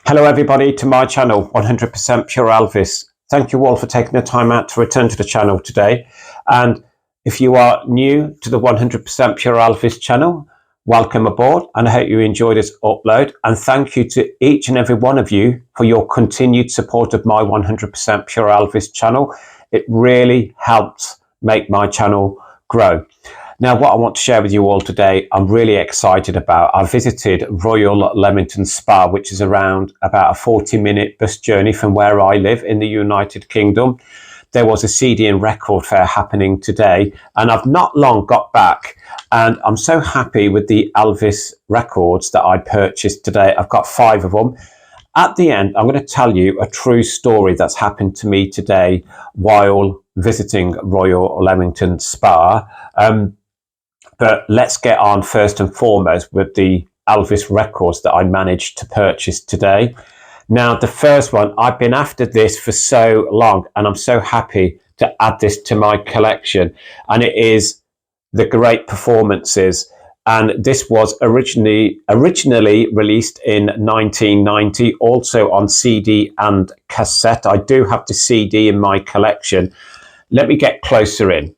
Hello everybody to my channel, 100% Pure Elvis. Thank you all for taking the time out to return to the channel today. And if you are new to the 100% Pure Elvis channel, welcome aboard and I hope you enjoy this upload. And thank you to each and every one of you for your continued support of my 100% Pure Elvis channel. It really helps make my channel grow. Now, what I want to share with you all today, I'm really excited about. I visited Royal Leamington Spa, which is around about a 40-minute bus journey from where I live in the United Kingdom. There was a CD and record fair happening today, and I've not long got back, and I'm so happy with the Elvis records that I purchased today. I've got 5 of them. At the end, I'm going to tell you a true story that's happened to me today while visiting Royal Leamington Spa. But let's get on first and foremost with the Elvis records that I managed to purchase today. Now, the first one, I've been after this for so long, and I'm so happy to add this to my collection. And it is The Great Performances. And this was originally released in 1990, also on CD and cassette. I do have the CD in my collection. Let me get closer in.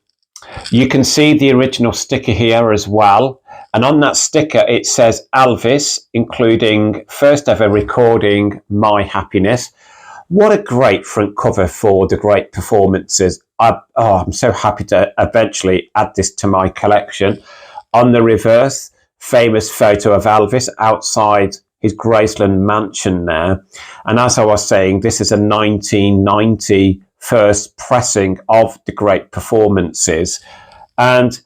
You can see the original sticker here as well. And on that sticker, it says Elvis, including first ever recording, My Happiness. What a great front cover for The Great Performances. I'm so happy to eventually add this to my collection. On the reverse, famous photo of Elvis outside his Graceland mansion there. And as I was saying, this is a 1990 first pressing of The Great Performances. And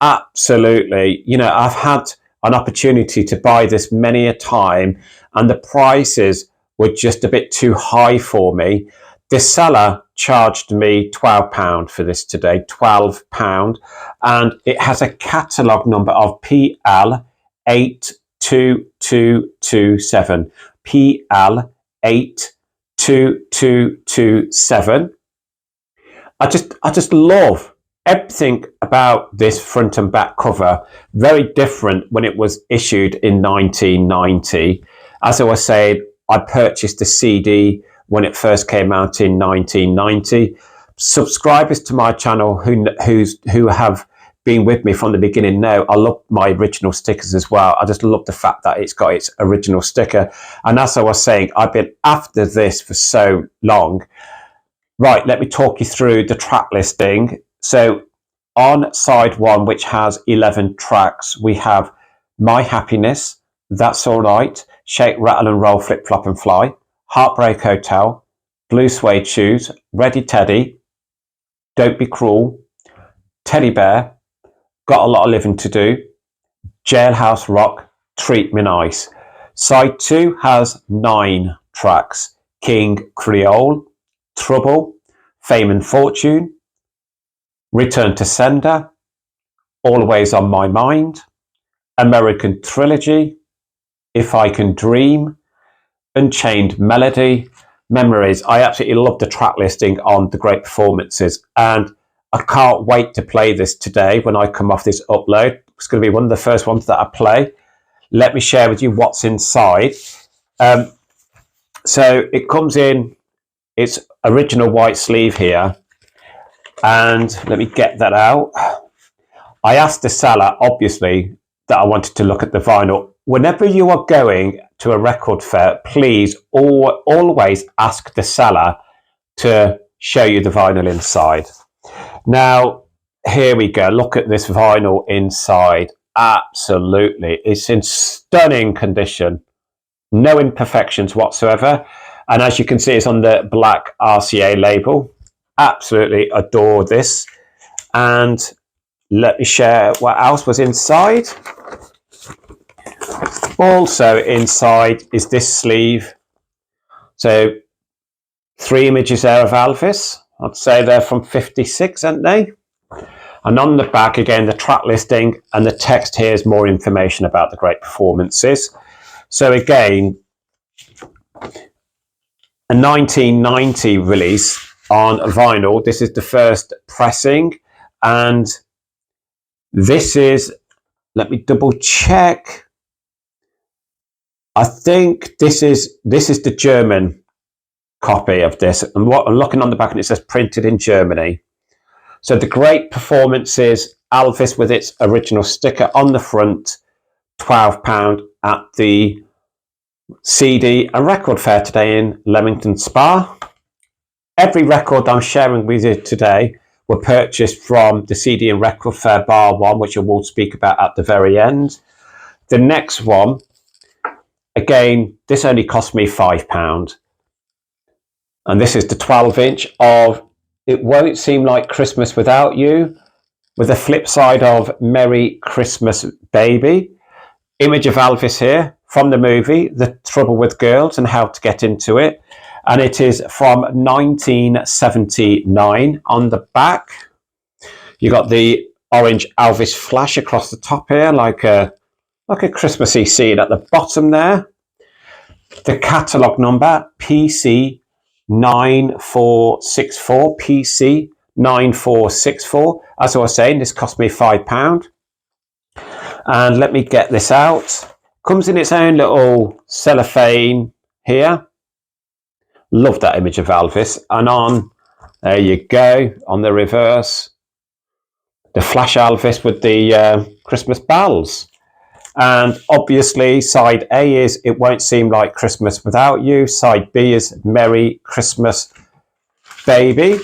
absolutely, I've had an opportunity to buy this many a time, and the prices were just a bit too high for me. The seller charged me £12 for this today, £12, and it has a catalogue number of PL82227. PL82227. I just love everything about this front and back cover. Very different when it was issued in 1990. As I was saying, I purchased the CD when it first came out in 1990. Subscribers to my channel who have been with me from the beginning know I love my original stickers as well. I just love the fact that it's got its original sticker. And as I was saying, I've been after this for so long. Right, let me talk you through the track listing. So on side 1, which has 11 tracks, we have My Happiness, That's All Right, Shake, Rattle and Roll, Flip, Flop and Fly, Heartbreak Hotel, Blue Suede Shoes, Ready Teddy, Don't Be Cruel, Teddy Bear, Got a Lot of Living to Do, Jailhouse Rock, Treat Me Nice. Side 2 has 9 tracks: King Creole, Trouble, Fame and Fortune, Return to Sender, Always on My Mind, American Trilogy, If I Can Dream, Unchained Melody, Memories. I absolutely love the track listing on The Great Performances, and I can't wait to play this today when I come off this upload. It's going to be one of the first ones that I play. Let me share with you what's inside. So it comes in its original white sleeve here, and let me get that out. I asked the seller, obviously, that I wanted to look at the vinyl. Whenever you are going to a record fair, please always ask the seller to show you the vinyl inside. Now, here we go. Look at this vinyl inside. Absolutely. It's in stunning condition. No imperfections whatsoever. And as you can see, it's on the black RCA label. Absolutely adore this. And let me share what else was inside. Also inside is this sleeve. So 3 images there of Elvis. I'd say they're from 56, aren't they? And on the back, again, the track listing, and the text here is more information about The Great Performances. So again, a 1990 release on vinyl. This is the first pressing, and this is, let me double check. I think this is the German copy of this, and what I'm looking on the back, and it says printed in Germany. So the great performance is Elvis with its original sticker on the front, £12 at the CD and record fair today in Leamington Spa. Every record I'm sharing with you today were purchased from the CD and record fair bar one, which I will speak about at the very end. The next one, again, this only cost me £5. And this is the 12-inch of It Won't Seem Like Christmas Without You, with the flip side of Merry Christmas Baby. Image of Elvis here from the movie The Trouble with Girls and How to Get Into It. And it is from 1979 on the back. You got the orange Elvis flash across the top here, like a Christmassy scene at the bottom there. The catalogue number, PC 9464, PC 9464. As I was saying, this cost me £5. And let me get this out. Comes in its own little cellophane here. Love that image of Elvis. And on, there you go, on the reverse, the flash Elvis with the Christmas bells. And obviously side A is It Won't Seem Like Christmas Without You. Side B is Merry Christmas Baby.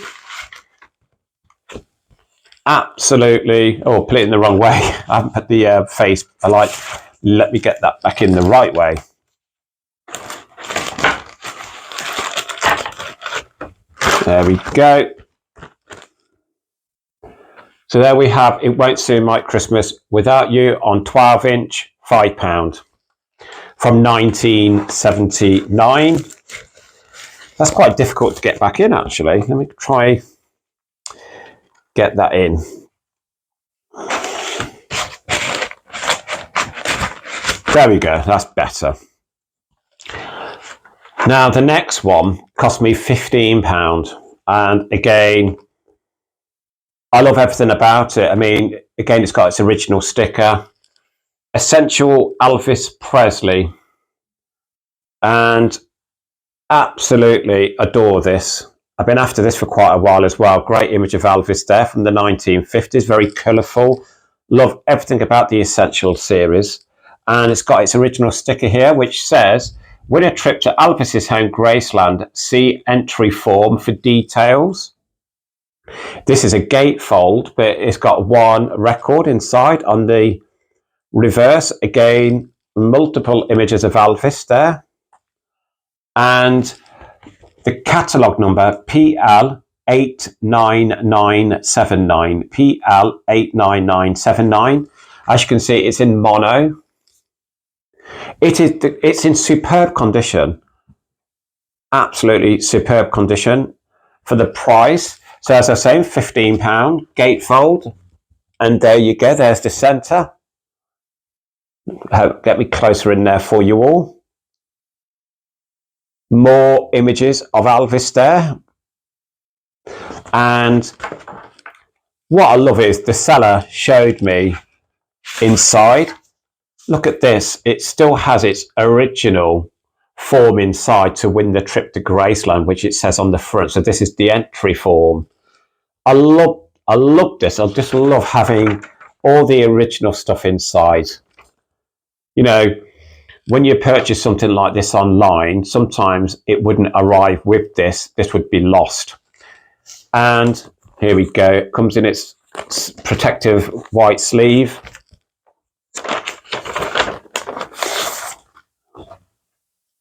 Absolutely. Oh, put it in the wrong way. I haven't put the face. Let me get that back in the right way. There we go. So there we have It Won't Seem Like Christmas Without You on 12-inch, £5 from 1979. That's quite difficult to get back in, actually. Let me try get that in. There we go, that's better. Now the next one cost me £15, and again, I love everything about it. I mean, again, it's got its original sticker, Essential Elvis Presley, and absolutely adore this. I've been after this for quite a while as well. Great image of Elvis there from the 1950s, very colourful. Love everything about the Essential series. And it's got its original sticker here, which says, win a trip to Elvis's home Graceland, see entry form for details. This is a gatefold, but it's got one record inside. On the reverse, again, multiple images of Elvis there. And the catalogue number, PL89979. PL89979. As you can see, it's in mono. It's in superb condition. Absolutely superb condition for the price. So as I was saying, £15, gatefold. And there you go, there's the centre. Get me closer in there for you all. More images of Elvis there. And what I love is the seller showed me inside. Look at this. It still has its original form inside to win the trip to Graceland, which it says on the front. So this is the entry form. I love this. I just love having all the original stuff inside. You know, when you purchase something like this online, sometimes it wouldn't arrive with this. This would be lost. And here we go. It comes in its protective white sleeve.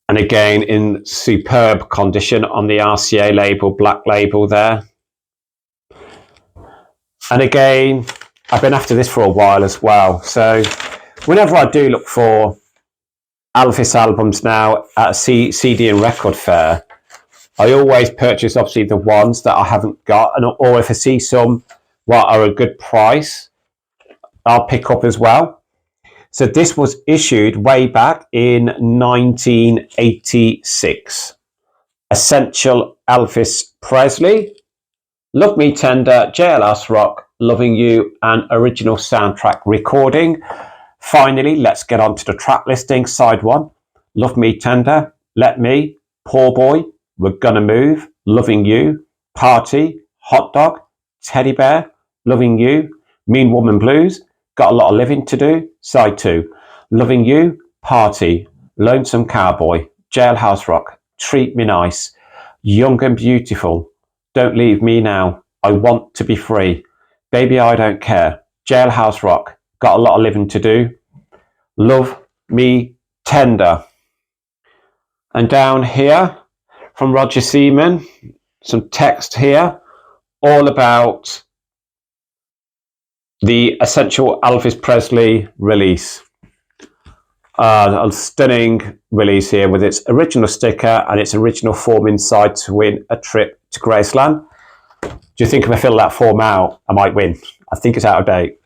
And again, in superb condition on the RCA label, black label there. And again, I've been after this for a while as well. So whenever I do look for Elvis albums now at a CD and record fair, I always purchase obviously the ones that I haven't got, or if I see some what are a good price, I'll pick up as well. So this was issued way back in 1986. Essential Elvis Presley, Love Me Tender, JLS Rock, Loving You, and original soundtrack recording. Finally, let's get on to the track listing. Side 1, Love Me Tender, Let Me, Poor Boy, We're Gonna Move, Loving You, Party, Hot Dog, Teddy Bear, Loving You, Mean Woman Blues, Got a Lot of Living to Do, Side 2, Loving You, Party, Lonesome Cowboy, Jailhouse Rock, Treat Me Nice, Young and Beautiful, Don't Leave Me Now, I Want to Be Free, Baby I Don't Care, Jailhouse Rock, Got a Lot of Living to Do, Love Me Tender. And down here from Roger Seaman, some text here all about the Essential Elvis Presley release. A stunning release here with its original sticker and its original form inside to win a trip to Graceland. Do you think if I fill that form out, I might win? I think it's out of date.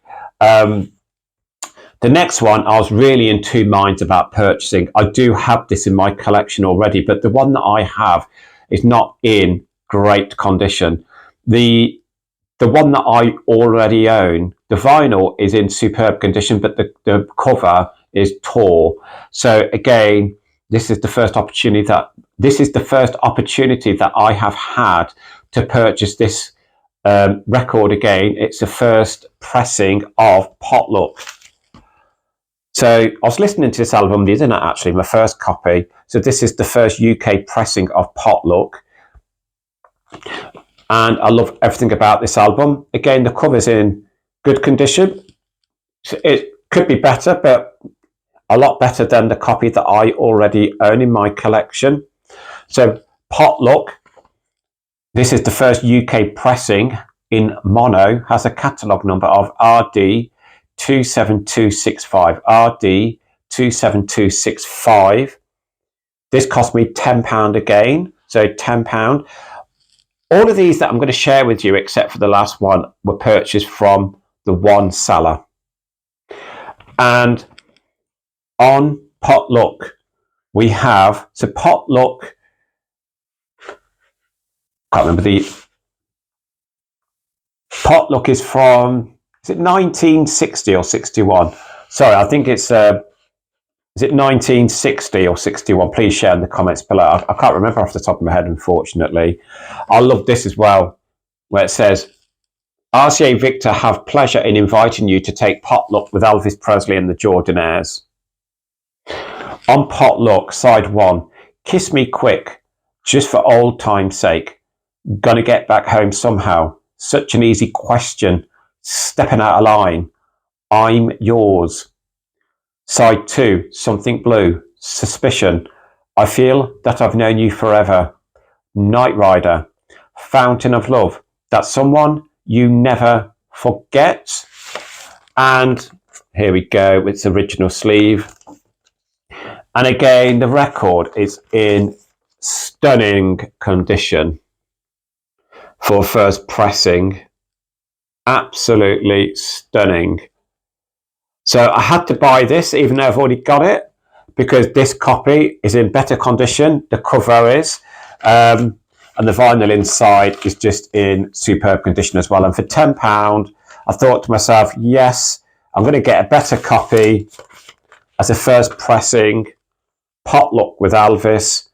The next one, I was really in two minds about purchasing. I do have this in my collection already, but the one that I have is not in great condition. The one that I already own, the vinyl is in superb condition, but the cover is tore. So again, this is the first opportunity that I have had to purchase this record again. It's the first pressing of Potluck. So I was listening to this album on the internet, actually, my first copy. So this is the first UK pressing of Potluck. And I love everything about this album. Again, the cover's in good condition. So it could be better, but a lot better than the copy that I already own in my collection. So Potluck, this is the first UK pressing in mono, has a catalogue number of RD 27265, RD 27265. This cost me £10 again, so £10. All of these that I'm going to share with you, except for the last one, were purchased from the one seller. And on Potluck, we have, so Potluck, can't remember the, Potluck is from, is it 1960 or 61? Sorry, I think it's, is it 1960 or 61? Please share in the comments below. I can't remember off the top of my head, unfortunately. I love this as well, where it says, RCA Victor have pleasure in inviting you to take Potluck with Elvis Presley and the Jordanaires. On Potluck, side 1, Kiss Me Quick, just for old time's sake. Gonna get back home somehow. Such an easy question. Stepping out of line. I'm yours. Side 2, Something Blue, Suspicion. I feel that I've known you forever. Night Rider, Fountain of Love. That's someone you never forget. And here we go with its original sleeve. And again, the record is in stunning condition for first pressing. Absolutely stunning. So I had to buy this, even though I've already got it, because this copy is in better condition. The cover is, and the vinyl inside is just in superb condition as well. And for £10, I thought to myself, yes, I'm going to get a better copy as a first pressing Potluck with Elvis,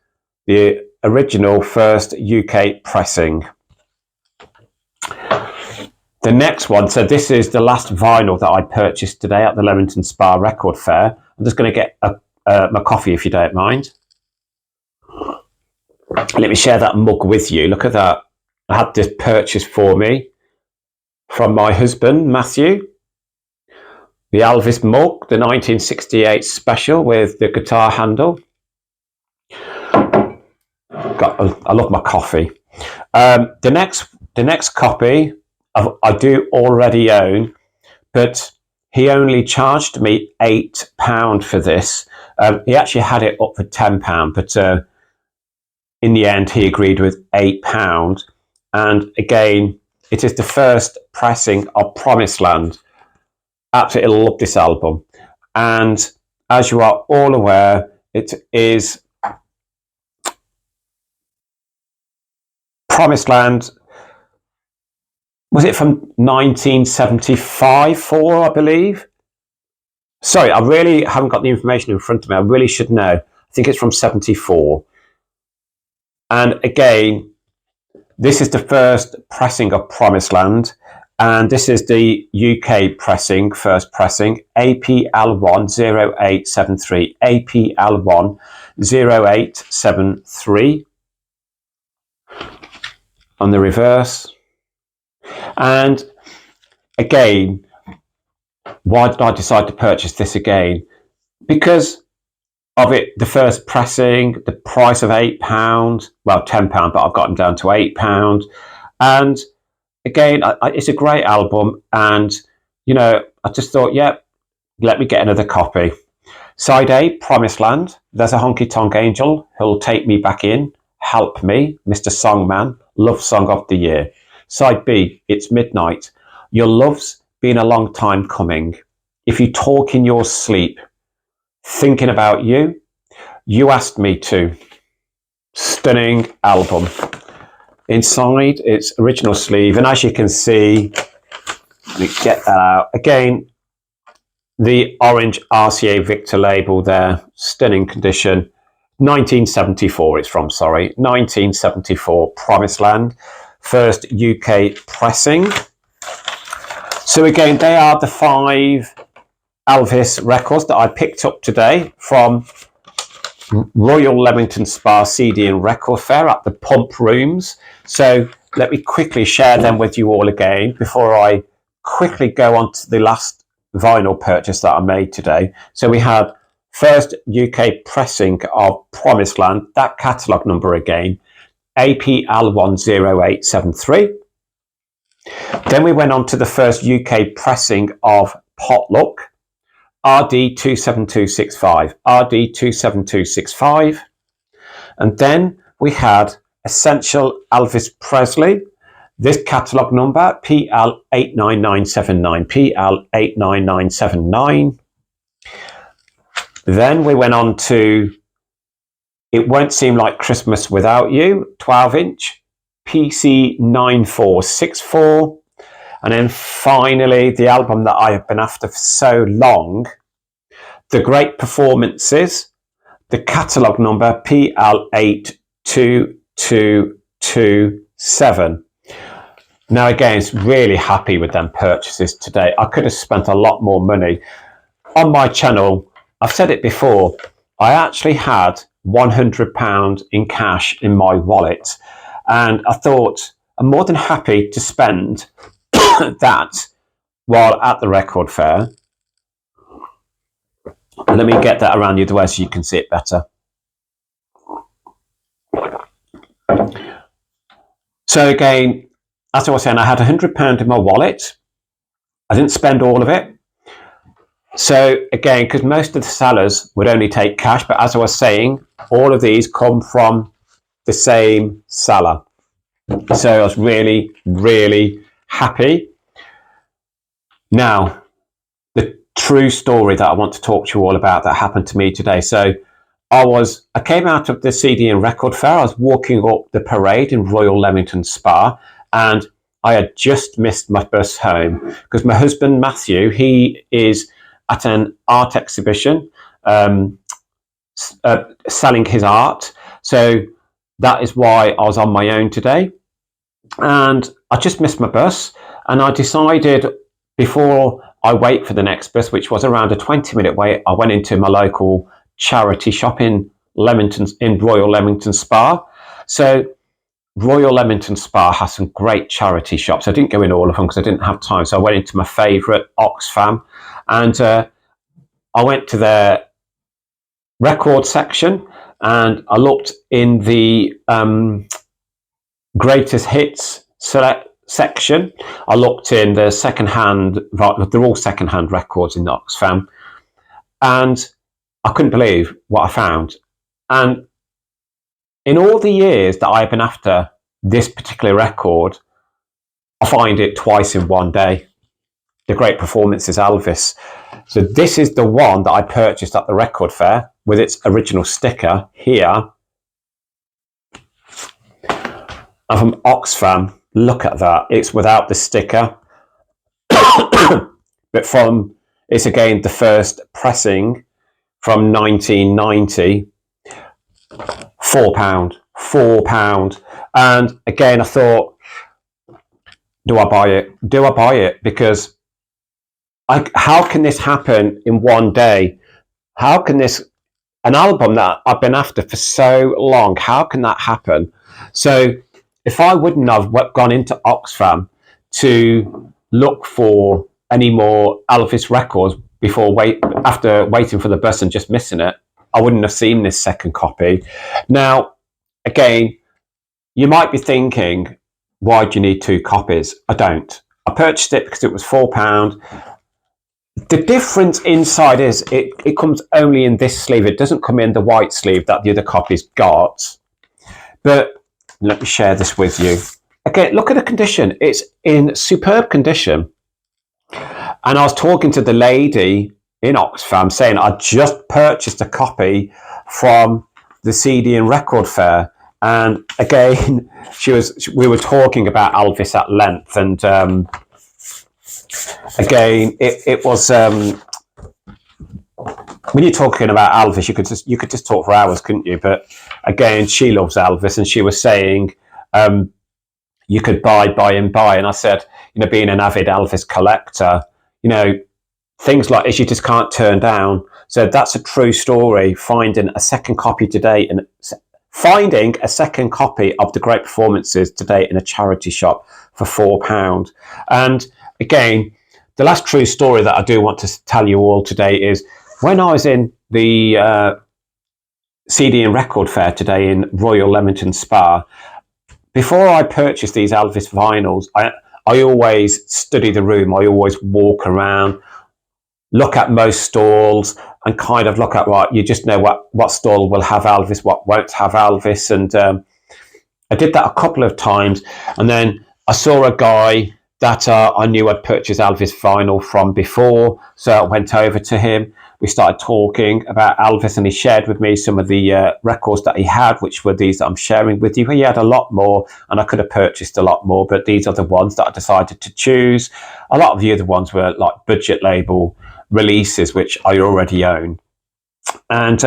the original first UK pressing. The next one, so this is the last vinyl that I purchased today at the Leamington Spa Record Fair. I'm just going to get my coffee if you don't mind. Let me share that mug with you. Look at that. I had this purchased for me from my husband, Matthew. The Elvis mug, the 1968 special with the guitar handle. I love my coffee. The next copy I do already own, but he only charged me £8 for this. He actually had it up for £10, but in the end he agreed with £8. And again, it is the first pressing of Promised Land. Absolutely love this album. And as you are all aware, it is Promised Land. Was it from 1975, I believe? Sorry, I really haven't got the information in front of me. I really should know. I think it's from 74. And again, this is the first pressing of Promised Land. And this is the UK pressing, first pressing, APL10873, APL10873 on the reverse. And again, why did I decide to purchase this again? Because of it, the first pressing, the price of £8, well, £10, but I've gotten down to £8. And again, it's a great album. And, you know, I just thought, yeah, let me get another copy. Side A, Promised Land. There's a honky tonk angel who'll take me back in. Help me, Mr. Songman. Love song of the year. Side B, It's Midnight. Your love's been a long time coming. If you talk in your sleep, thinking about you, you asked me to. Stunning album. Inside, it's original sleeve, and as you can see, let me get that out again. The orange RCA Victor label there, stunning condition. 1974 it's from, sorry, 1974 Promised Land, first UK pressing. So again, they are the 5 Elvis records that I picked up today from Royal Leamington Spa CD and Record Fair at the Pump Rooms. So let me quickly share them with you all again before I quickly go on to the last vinyl purchase that I made today. So we had first UK pressing of Promised Land, that catalogue number again, APL10873. Then we went on to the first UK pressing of Potluck, RD27265, RD27265. And then we had Essential Elvis Presley, this catalogue number, PL89979, PL89979. Then we went on to It Won't Seem Like Christmas Without You, 12-inch, PC9464. And then finally, the album that I have been after for so long, The Great Performances, the catalogue number PL82227. Now again, it's really happy with them purchases today. I could have spent a lot more money. On my channel, I've said it before, I actually had £100 in cash in my wallet. And I thought I'm more than happy to spend that while at the record fair. Let me get that around you the way so you can see it better. So again, as I was saying, I had £100 in my wallet. I didn't spend all of it. So again, because most of the sellers would only take cash, but as I was saying, all of these come from the same seller. So I was really, really happy. Now, the true story that I want to talk to you all about that happened to me today. So I came out of the CD and Record Fair. I was walking up the parade in Royal Leamington Spa, and I had just missed my bus home because my husband, Matthew, he is at an art exhibition selling his art. So that is why I was on my own today. And I just missed my bus. And I decided before I wait for the next bus, which was around a 20-minute wait, I went into my local charity shop in Royal Leamington Spa. So Royal Leamington Spa has some great charity shops. I didn't go in all of them because I didn't have time. So I went into my favourite, Oxfam, and I went to their record section and I looked in the greatest hits section. I looked in the second-hand, they're all second-hand records in Oxfam, and I couldn't believe what I found. And in all the years that I've been after this particular record, I find it twice in one day. The Great Performances Elvis. So this is the one that I purchased at the record fair with its original sticker here. And from Oxfam, look at that. It's without the sticker. But it's again the first pressing from 1990. £4, £4. And again, I thought, do I buy it? Do I buy it? Because how can this happen in one day? How can this, an album that I've been after for so long, how can that happen? So if I wouldn't have gone into Oxfam to look for any more Elvis records after waiting for the bus and just missing it, I wouldn't have seen this second copy. Now, again, you might be thinking, why do you need two copies? I don't. I purchased it because it was £4. The difference inside is it comes only in this sleeve. It doesn't come in the white sleeve that the other copies got. But let me share this with you. Okay, look at the condition. It's in superb condition. And I was talking to the lady in Oxfam saying I just purchased a copy from the CD and Record Fair. And again, we were talking about Elvis at length. And again, it was when you're talking about Elvis, you could just talk for hours, couldn't you? But again, she loves Elvis, and she was saying you could buy. And I said, being an avid Elvis collector, things like this you just can't turn down. So that's a true story. Finding a second copy today, and finding a second copy of the great performances today in a charity shop for £4. And again, the last true story that I do want to tell you all today is when I was in the CD and Record Fair today in Royal Leamington Spa. Before I purchased these Elvis vinyls, I always study the room. I always walk around, look at most stalls, and kind of look at you just know what stall will have Elvis, what won't have Elvis. And I did that a couple of times, and then I saw a guy that I knew I'd purchased Elvis vinyl from before, so I went over to him. We started talking about Elvis, and he shared with me some of the records that he had, which were these that I'm sharing with you. He had a lot more, and I could have purchased a lot more, but these are the ones that I decided to choose. A lot of the other ones were like budget label releases, which I already own. And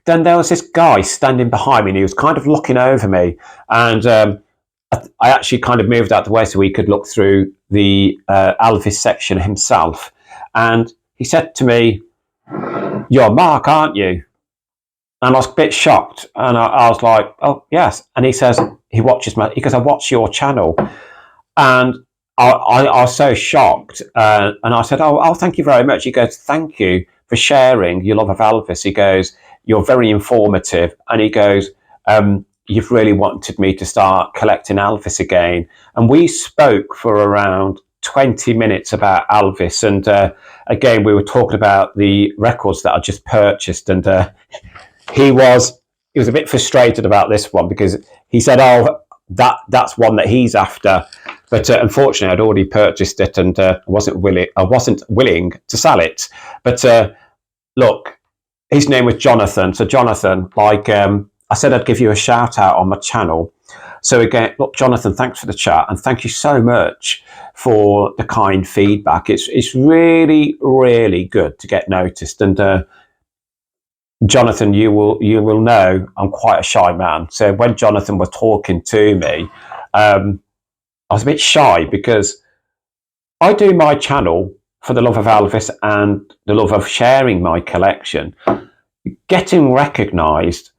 then there was this guy standing behind me, and he was kind of looking over me, and I actually kind of moved out the way so he could look through the Elvis section himself. And he said to me, "You're Mark, aren't you?" And I was a bit shocked. And I was like, "Oh, yes." And he says, he goes, "I watch your channel." And I was so shocked. And I said, oh, thank you very much. He goes, "Thank you for sharing your love of Elvis." He goes, "You're very informative." And he goes, "You've really wanted me to start collecting Elvis again." And we spoke for around 20 minutes about Elvis. And again, we were talking about the records that I just purchased. And he was a bit frustrated about this one because he said, "Oh, that's one that he's after." But unfortunately, I'd already purchased it, and I wasn't willing to sell it. But look, his name was Jonathan. So Jonathan, I said I'd give you a shout out on my channel. So again, look, Jonathan, thanks for the chat, and thank you so much for the kind feedback. It's really, really good to get noticed. And Jonathan, you will know I'm quite a shy man. So when Jonathan was talking to me, I was a bit shy because I do my channel for the love of Elvis and the love of sharing my collection. Getting recognised,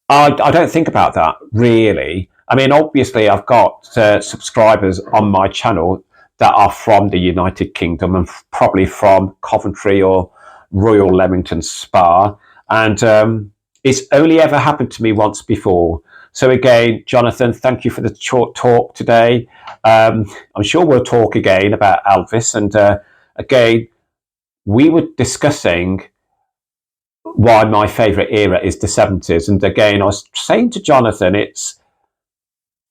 I don't think about that really. I mean, obviously, I've got subscribers on my channel that are from the United Kingdom and probably from Coventry or Royal Leamington Spa. And it's only ever happened to me once before. So again, Jonathan, thank you for the short talk today. I'm sure we'll talk again about Elvis. And again, we were discussing why my favourite era is the 70s. And again, I was saying to Jonathan,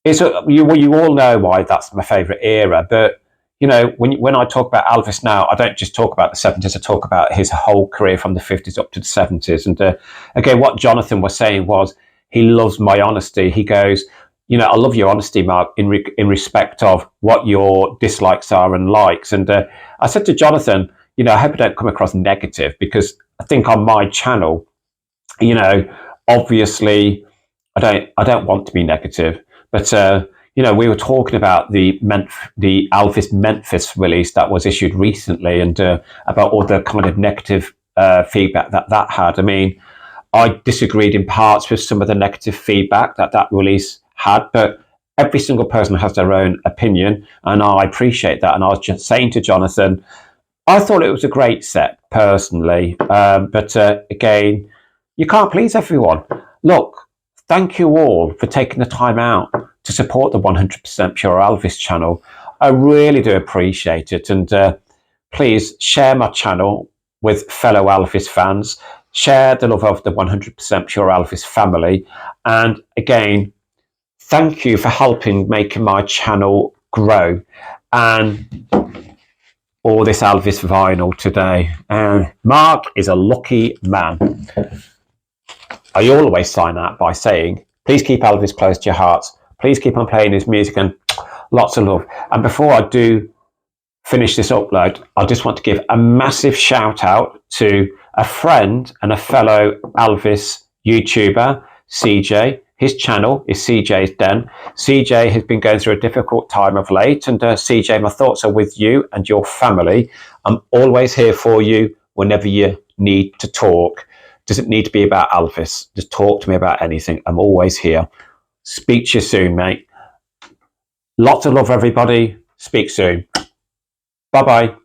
you all know why that's my favourite era. But, when I talk about Elvis now, I don't just talk about the 70s, I talk about his whole career from the 50s up to the 70s. And again, what Jonathan was saying was he loves my honesty. He goes, "I love your honesty, Mark, in respect of what your dislikes are and likes." And I said to Jonathan, I hope I don't come across negative, because I think on my channel, you know, obviously, I don't want to be negative, but you know, we were talking about the Elvis Memphis release that was issued recently, and about all the kind of negative feedback that had. I mean, I disagreed in parts with some of the negative feedback that release had, but every single person has their own opinion, and I appreciate that. And I was just saying to Jonathan, I thought it was a great set personally, but again, you can't please everyone. Look, thank you all for taking the time out to support the 100% Pure Elvis channel. I really do appreciate it, and please share my channel with fellow Elvis fans. Share the love of the 100% Pure Elvis family, and again, thank you for helping making my channel grow. And all this Elvis vinyl today. And Mark is a lucky man. I always sign that by saying, please keep Elvis close to your hearts. Please keep on playing his music, and lots of love. And before I do finish this upload, I just want to give a massive shout out to a friend and a fellow Elvis YouTuber, CJ. His channel is CJ's Den. CJ has been going through a difficult time of late, and CJ, my thoughts are with you and your family. I'm always here for you whenever you need to talk. Doesn't need to be about Elvis. Just talk to me about anything. I'm always here. Speak to you soon, mate. Lots of love, everybody. Speak soon. Bye-bye.